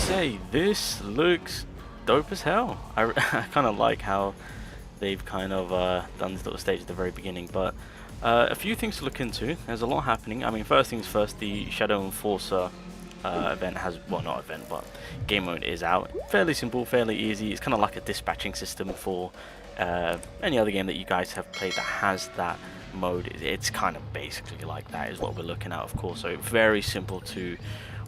say, this looks dope as hell. I kind of like how they've kind of done this little stage at the very beginning, but a few things to look into. There's a lot happening. I mean, first things first, the Shadow Enforcer event has, well, not event, but game mode is out. Fairly simple, fairly easy. It's kind of like a dispatching system for any other game that you guys have played that has that mode. It's kind of basically like that is what we're looking at, of course. So very simple to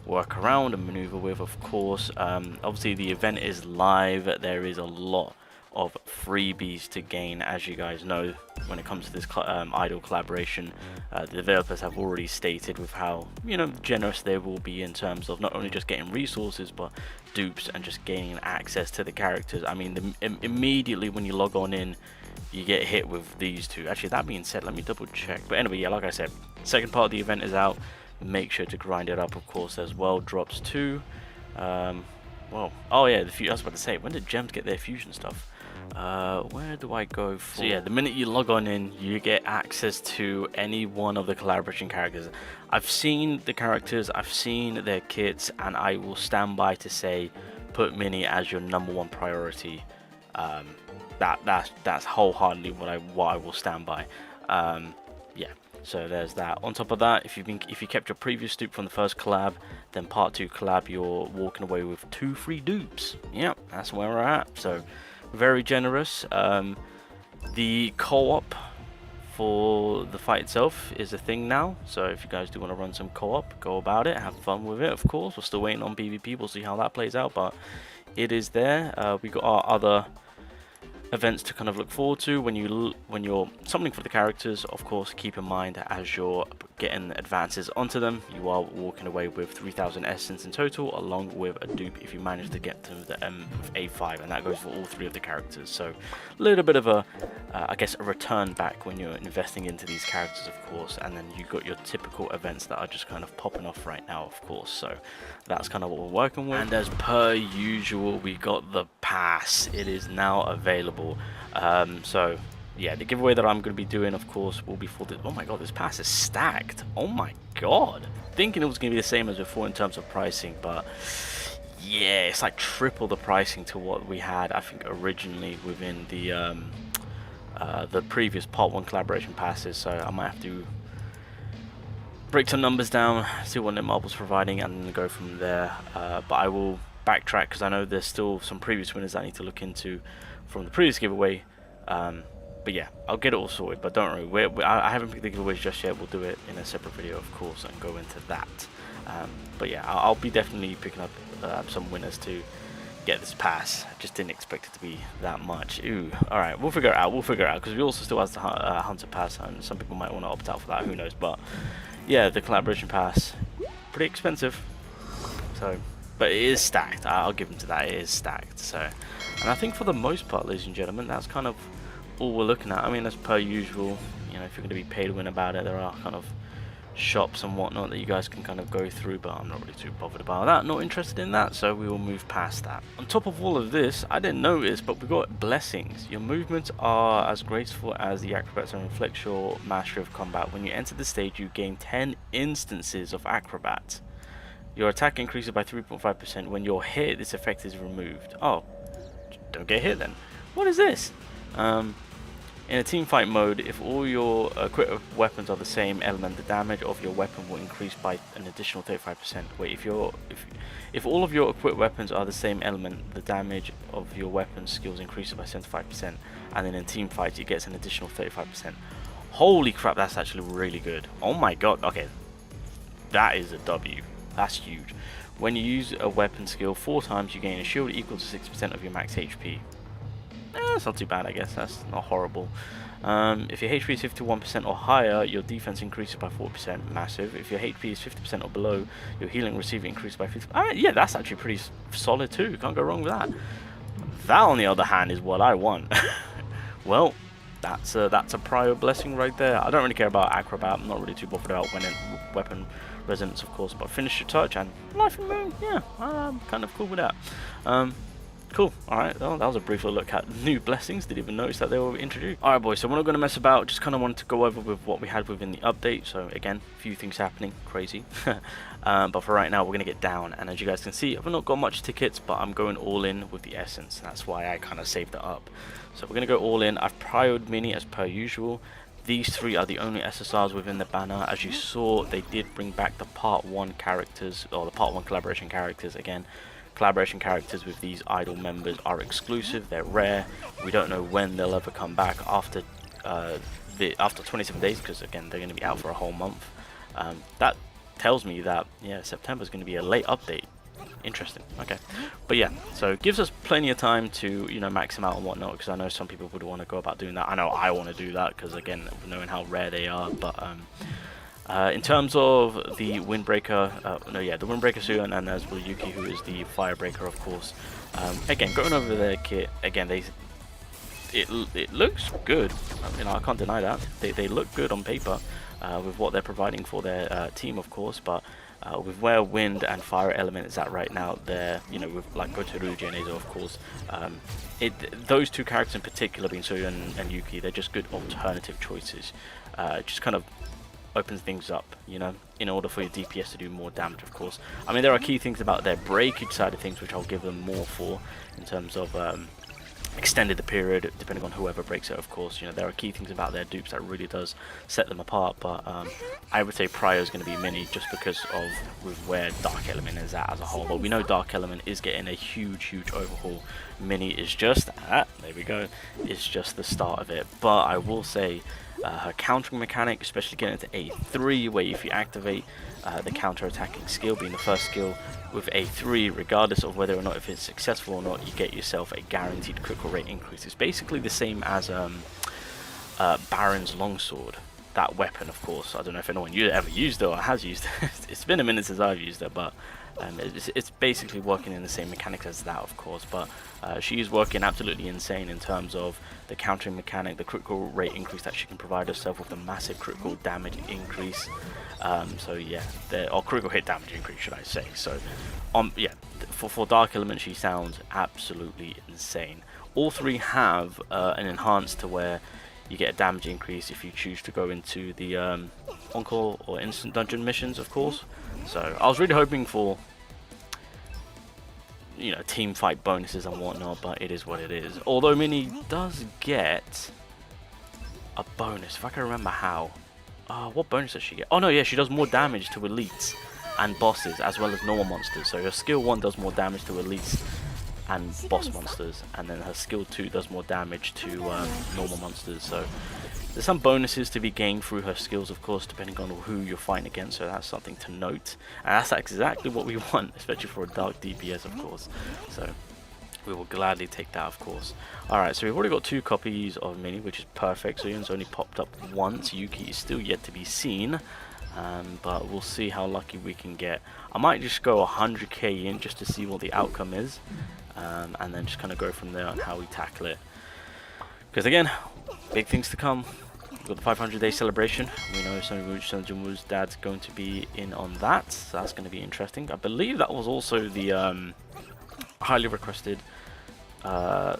work around and maneuver with, of course. Obviously the event is live. There is a lot of freebies to gain, as you guys know. When it comes to this I-DLE collaboration, the developers have already stated with how, you know, generous they will be in terms of not only just getting resources but dupes and just gaining access to the characters. I mean, immediately when you log on in, you get hit with these two. Actually, that being said, let me double check. But anyway, yeah, like I said, second part of the event is out. Make sure to grind it up, of course, as well. Drops too. Well, oh yeah, I was about to say, when did gems get their fusion stuff? Where do I go for? So yeah, the minute you log on in, you get access to any one of the collaboration characters. I've seen the characters, I've seen their kits, and I will stand by to say, put Minnie as your #1 priority. That's wholeheartedly what I will stand by. Yeah. So there's that. On top of that, if you kept your previous dupe from the first collab, then part 2 collab, you're walking away with 2 free dupes. Yep, that's where we're at. So very generous. The co-op for the fight itself is a thing now. So if you guys do want to run some co-op, go about it, have fun with it. Of course, we're still waiting on PvP. We'll see how that plays out, but it is there. We got our other events to kind of look forward to when you're summoning for the characters. Of course, keep in mind that as you're getting advances onto them, you are walking away with 3,000 essence in total, along with a dupe if you manage to get to the M with A5, and that goes for all 3 of the characters. So a little bit of a I guess a return back when you're investing into these characters, of course. And then you got your typical events that are just kind of popping off right now, of course. So that's kind of what we're working with. And as per usual, we got the pass. It is now available. So yeah, the giveaway that I'm going to be doing, of course, will be for the, oh my god, this pass is stacked. Oh my god, thinking it was going to be the same as before in terms of pricing, but yeah, it's like triple the pricing to what we had, I think, originally within the previous part 1 collaboration passes. So I might have to break some numbers down, see what Netmarble's providing, and then go from there. But I will backtrack because I know there's still some previous winners I need to look into from the previous giveaway. But yeah, I'll get it all sorted, but don't worry, I haven't picked the giveaways just yet. We'll do it in a separate video, of course, and go into that. But yeah, I'll be definitely picking up some winners to get this pass. I just didn't expect it to be that much. Ooh, alright, we'll figure it out, because we also still have the Hunter Pass, and some people might want to opt out for that, who knows. But yeah, the collaboration pass, pretty expensive, so, but it is stacked. I'll give them to that, it is stacked. So, and I think for the most part, ladies and gentlemen, that's kind of all we're looking at. I mean, as per usual, you know, if you're going to be pay to win about it, there are kind of shops and whatnot that you guys can kind of go through, but I'm not really too bothered about that, not interested in that, so we will move past that. On top of all of this, I didn't notice, but we got blessings. Your movements are as graceful as the acrobats and reflect your mastery of combat. When you enter the stage, you gain 10 instances of acrobat. Your attack increases by 3.5%. When you're hit, this effect is removed. Oh, don't get hit then. What is this? In a team fight mode, if all your equipped weapons are the same element, the damage of your weapon will increase by an additional 35%. Wait, if all of your equipped weapons are the same element, the damage of your weapon skills increases by 75%, and then in team fights it gets an additional 35%. Holy crap, that's actually really good. Oh my god, okay, that is a W. That's huge. When you use a weapon skill 4 times, you gain a shield equal to 6% of your max HP. That's not too bad, I guess. That's not horrible. If your HP is 51% or higher, your defense increases by 4%. Massive. If your HP is 50% or below, your healing receiver increases by 50%. Yeah, that's actually pretty solid too. Can't go wrong with that. That, on the other hand, is what I want. Well, that's a prior blessing right there. I don't really care about acrobat. I'm not really too bothered about weapon resonance, of course. But finish your touch and life and moon. Yeah, I'm kind of cool with that. Cool. Alright, well, that was a brief look at new blessings. Didn't even notice that they were introduced. Alright, boys, so we're not going to mess about. Just kind of wanted to go over with what we had within the update. So, again, a few things happening. Crazy. But for right now, we're going to get down. And as you guys can see, I've not got much tickets, but I'm going all in with the essence. That's why I kind of saved it up. So, we're going to go all in. I've priored Minnie as per usual. These three are the only SSRs within the banner. As you saw, they did bring back the Part 1 characters, or the Part 1 collaboration characters again. Collaboration characters with these I-DLE members are exclusive, they're rare. We don't know when they'll ever come back after 27 days, because again they're going to be out for a whole month. That tells me that yeah, September is going to be a late update. Interesting. Okay, but yeah, so it gives us plenty of time to, you know, max them out and whatnot, because I know some people would want to go about doing that. I know I want to do that because again, knowing how rare they are. But in terms of the Windbreaker, the Windbreaker suit, and as well Yuki, who is the Firebreaker, of course. Again, going over their kit, again, it looks good. You know, I can't deny that. They look good on paper with what they're providing for their team, of course. But with where wind and fire element is at right now, they're, you know, with like Gotoruji and Eizo, of course. Those two characters in particular, being Soyu and Yuki, they're just good alternative choices. Just kind of opens things up, you know, in order for your DPS to do more damage, of course. I mean, there are key things about their breakage side of things, which I'll give them more for, in terms of extended the period, depending on whoever breaks it, of course. You know, there are key things about their dupes that really does set them apart, but I would say Prio is going to be Minnie, just because of with where Dark Element is at as a whole. But we know Dark Element is getting a huge overhaul. Minnie is just, there we go, it's just the start of it. But I will say, her countering mechanic, especially getting into A3, where if you activate the counter-attacking skill, being the first skill with A3, regardless of whether or not if it's successful or not, you get yourself a guaranteed critical rate increase. It's basically the same as Baron's Longsword. That weapon, of course. I don't know if anyone ever used it or has used it. It's been a minute since I've used it, but it's basically working in the same mechanics as that, of course. But she is working absolutely insane in terms of the countering mechanic, the critical rate increase that she can provide herself with, the massive critical damage increase. So yeah, or critical hit damage increase, should I say. So yeah, for Dark Element, she sounds absolutely insane. All three have an enhanced to where you get a damage increase if you choose to go into the on-call or instant dungeon missions, of course. So I was really hoping for, you know, team fight bonuses and whatnot, but it is what it is. Although Minnie does get a bonus, if I can remember how. What bonus does she get? Oh no, yeah, she does more damage to elites and bosses as well as normal monsters. So her skill 1 does more damage to elites and boss monsters, and then her skill 2 does more damage to normal monsters. So there's some bonuses to be gained through her skills, of course, depending on who you're fighting against, so that's something to note. And that's exactly what we want, especially for a dark DPS, of course. So we will gladly take that, of course. Alright, so we've already got 2 copies of Minnie, which is perfect. Soyun's only popped up once. Yuki is still yet to be seen. But we'll see how lucky we can get. I might just go 100k in just to see what the outcome is. And then just kind of go from there on how we tackle it. Because again, big things to come. We've got the 500-day celebration. We know Sonjumu's dad's going to be in on that, so that's going to be interesting. I believe that was also the highly requested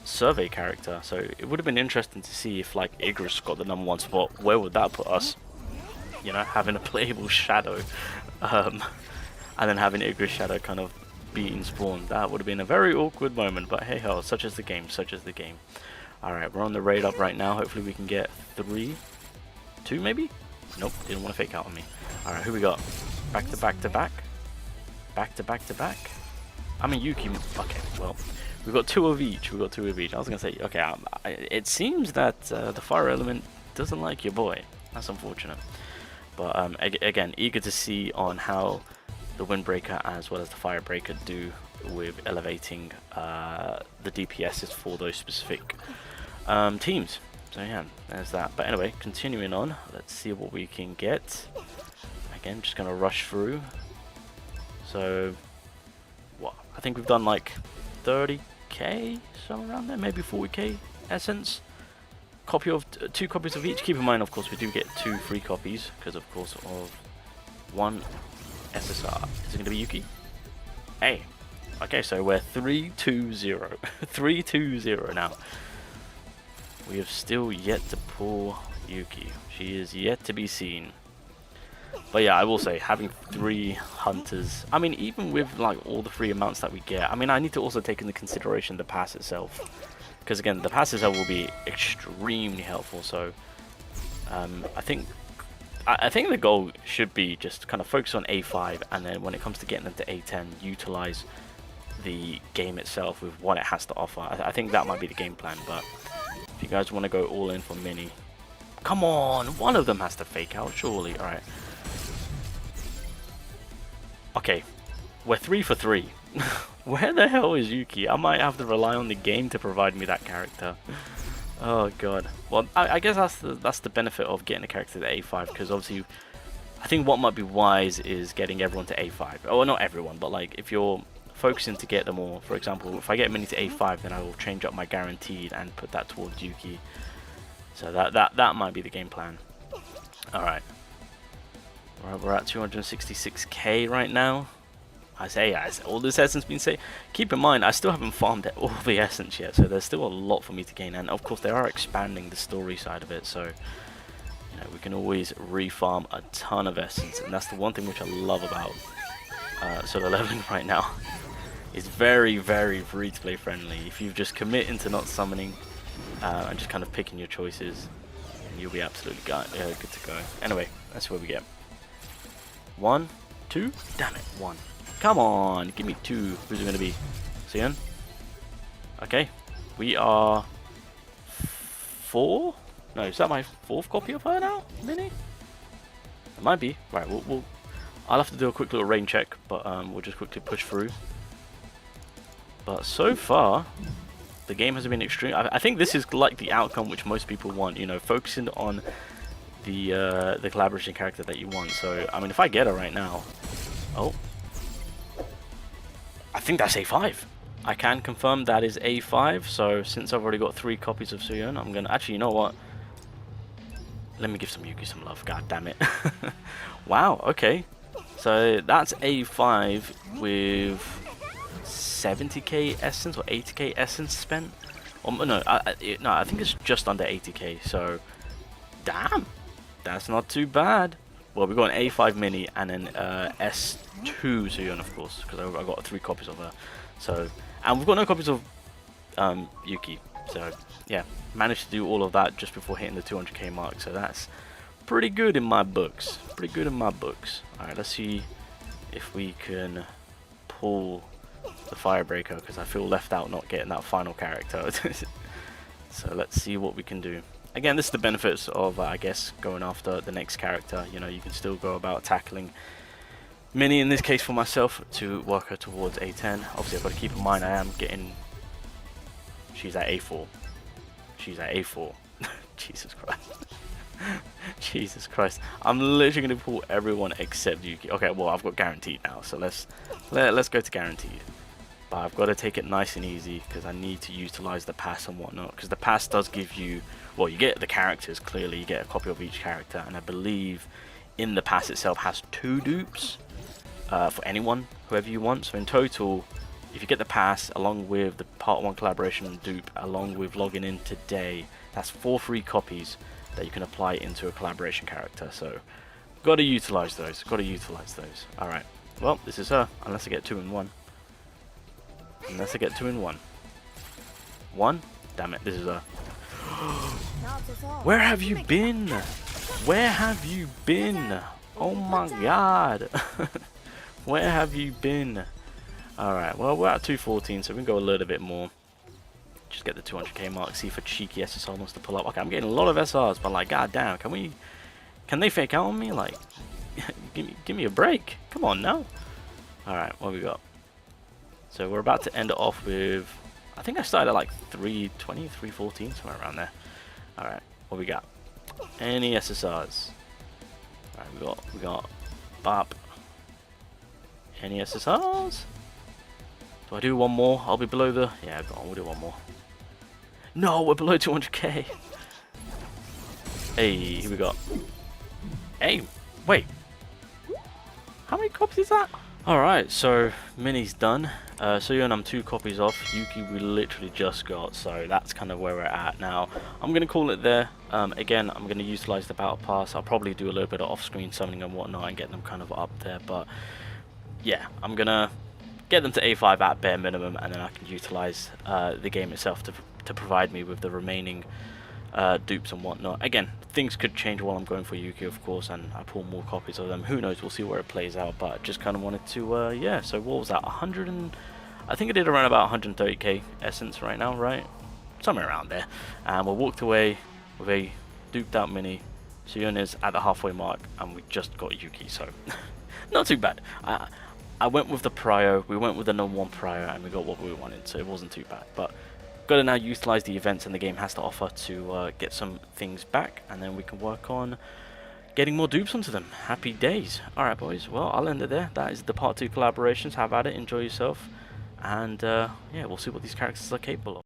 survey character, so it would have been interesting to see if like Igris got the #1 spot. Where would that put us? You know, having a playable Shadow, and then having Igris Shadow kind of being spawned. That would have been a very awkward moment, but hey ho, such is the game, such is the game. Alright, we're on the raid up right now. Hopefully we can get 2 maybe? Nope, didn't want to fake out on me. Alright, who we got? Back to back to back? Back to back to back? I mean, Yuki. Okay, well, we've got 2 of each. We've got 2 of each. I was going to say, okay, it seems that the fire element doesn't like your boy. That's unfortunate. But again, eager to see on how the Windbreaker as well as the Firebreaker do with elevating the DPSs for those specific teams. So yeah, there's that. But anyway, continuing on, let's see what we can get. Again, just gonna rush through. So what? I think we've done like 30k, somewhere around there, maybe 40k essence. Copy of 2 copies of each. Keep in mind, of course, we do get 2 free copies because, of course, of 1 SSR. Is it going to be Yuki? Hey, Okay, so we're 3-2-0. 3-2-0 now. We have still yet to pull Yuki. She is yet to be seen. But yeah, I will say, having 3 hunters, I mean, even with like all the free amounts that we get, I mean, I need to also take into consideration the pass itself. Because again, the pass itself will be extremely helpful. So I think the goal should be just kind of focus on A5, and then when it comes to getting into A10, utilize the game itself with what it has to offer. I think that might be the game plan. But if you guys want to go all in for Minnie, come on, one of them has to fake out, surely. All right. Okay, we're 3 for 3. Where the hell is Yuki? I might have to rely on the game to provide me that character. Oh god. Well, I guess that's the benefit of getting a character to A5, because obviously, I think what might be wise is getting everyone to A5. Oh, not everyone, but like if you're focusing to get them all. For example, if I get Minnie to A5, then I will change up my guaranteed and put that towards Yuki. So that might be the game plan. All right. We're at 266k right now. I say, as all this essence being saved, keep in mind I still haven't farmed all the essence yet, so there's still a lot for me to gain. And of course, they are expanding the story side of it, so you know we can always refarm a ton of essence, and that's the one thing which I love about solo leveling right now. It's very, very free-to-play friendly. If you just commit into not summoning and just kind of picking your choices, you'll be absolutely good to go. Anyway, that's where we get. 1, 2, damn it, 1. Come on, give me 2. Who's it going to be? Sion? Okay, we are 4? No, is that my 4th copy of her now, Minnie? It might be. Right, I'll have to do a quick little rain check, but we'll just quickly push through. But so far, the game has been extreme. I think this is like the outcome which most people want, you know, focusing on the collaboration character that you want. So, I mean, if I get her right now... Oh. I think that's A5. I can confirm that is A5. So, since I've already got 3 copies of Suyeon, I'm going to... Actually, you know what? Let me give some Yuki some love. God damn it. Wow, okay. So, that's A5 with 70k essence or 80k essence spent. No, I think it's just under 80k. So, damn. That's not too bad. Well, we've got an A5 Minnie and an S2 Suyeon, of course, because I got 3 copies of her. So, and we've got no copies of Yuki. So, yeah, managed to do all of that just before hitting the 200k mark. So that's pretty good in my books. Pretty good in my books. All right, let's see if we can pull the Firebreaker, because I feel left out not getting that final character. So let's see what we can do. Again, this is the benefits of, I guess, going after the next character. You know, you can still go about tackling Minnie, in this case for myself, to work her towards A10. Obviously, I've got to keep in mind I am getting... She's at A4. She's at A4. Jesus Christ. Jesus Christ. I'm literally going to pull everyone except Yuki. Okay, well, I've got guaranteed now, so let's go to guaranteed. But I've got to take it nice and easy, because I need to utilize the pass and whatnot. Because the pass does give you... Well, you get the characters, clearly. You get a copy of each character. And I believe in the pass itself has 2 dupes for anyone, whoever you want. So in total, if you get the pass along with the Part 1 collaboration dupe, along with logging in today, that's 4 free copies that you can apply into a collaboration character. So, got to utilize those. Got to utilize those. Alright. Well, this is her. Unless I get 2 in 1. Unless I get 2 in 1. 1? Damn it, this is her. Where have you been? Where have you been? Oh my god. Where have you been? Alright, well, we're at 214, so we can go a little bit more. Just get the 200k mark, see if a cheeky SSR wants to pull up. Okay, I'm getting a lot of SRs, but like, god damn, can they fake out on me? Like, give me a break. Come on now. Alright, what we got? So we're about to end it off with, I think I started at like 320, 314, somewhere around there. Alright, what we got? Any SSRs? Alright, we got Bop. Any SSRs? Do I do one more? I'll be below the... Yeah, go on, we'll do one more. No, we're below 200k. Hey, here we got. Hey, wait. How many copies is that? Alright, so Minnie's done. Soyeon I'm 2 copies off. Yuki we literally just got, so that's kind of where we're at now. I'm going to call it there. Again, I'm going to utilize the battle pass. I'll probably do a little bit of off-screen summoning and whatnot and get them kind of up there, but yeah, I'm going to get them to A5 at bare minimum, and then I can utilize the game itself to provide me with the remaining dupes and whatnot. Again, things could change while I'm going for Yuki, of course, and I pull more copies of them. Who knows? We'll see where it plays out. But just kind of wanted to, yeah. So what was that? 100 and I think I did around about 130k essence right now, right? Somewhere around there. And we walked away with a duped out Minnie. Soyeon is at the halfway mark, and we just got Yuki, so not too bad. I went with the prio. We went with the #1 prio, and we got what we wanted, so it wasn't too bad. But got to now utilize the events and the game has to offer to get some things back, and then we can work on getting more dupes onto them. Happy days. Alright boys, well I'll end it there. That is the part 2 collaborations. Have at it, enjoy yourself, and yeah, we'll see what these characters are capable of.